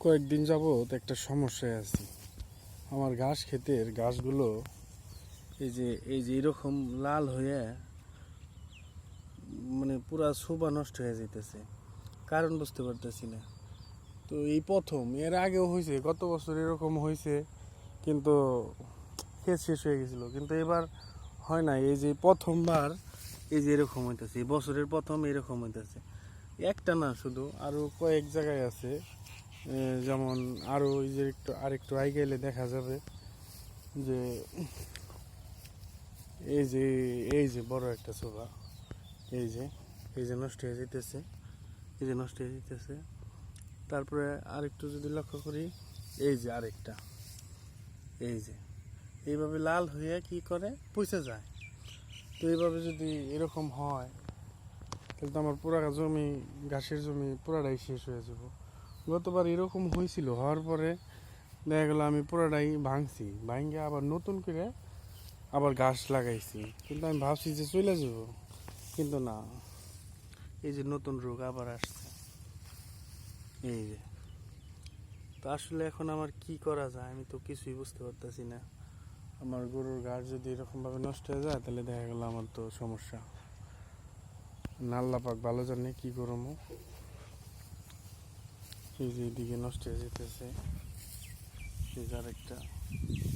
কয়েকদিন যাবত একটা সমস্যায় আছি। আমার ঘাস ক্ষেতের ঘাসগুলো এই যে এরকম লাল হয়ে মানে পুরা শোভা নষ্ট হয়ে যাইতেছে। কারণ বুঝতে পারতেছি না। তো এই প্রথম, এর আগেও হয়েছে, গত বছর এরকম হয়েছে, কিন্তু ক্ষেত শেষ হয়ে গেছিল। কিন্তু এবার হয় না, এই যে প্রথমবার এই যে এরকম হইতেছে, এই বছরের প্রথম এরকম হইতেছে। একটা না, শুধু আরো কয়েক জায়গায় আছে। যেমন আরো ওই যে আরেকটু আগে গেলে দেখা যাবে যে এই যে এই যে বড় একটা সোফা, এই যে এই যে নষ্ট হয়ে যেতেছে, এই যে নষ্ট হয়ে যেতেছে। তারপরে আরেকটু যদি লক্ষ্য করি, এই যে আরেকটা, এই যে এইভাবে লাল হয়ে কি করে পচে যায়। তো এইভাবে যদি এরকম হয়, তাহলে তো আমার পুরা জমি, ঘাসের জমি পুরাটাই শেষ হয়ে যাব। গতবার এরকম হয়েছিল, হওয়ার পরে দেখা গেলো আমি পুরাটাই ভাঙছি, ভাঙে আবার নতুন করে আবার ঘাস লাগাইছি। কিন্তু আমি ভাবছি যে চলে যাব, কিন্তু না, এই যে নতুন রোগ আবার আসছে। এই যে, তো আসলে এখন আমার কি করা যায়, আমি তো কিছুই বুঝতে পারতেছি না। আমার গরুর ঘাস যদি এরকমভাবে নষ্ট হয়ে যায়, তাহলে দেখা গেলো আমার তো সমস্যা। আল্লাহ পাক ভালো জানে কি করবো। এই যে এদিকে নষ্ট হয়ে যেতেছে, এই যে আরেকটা।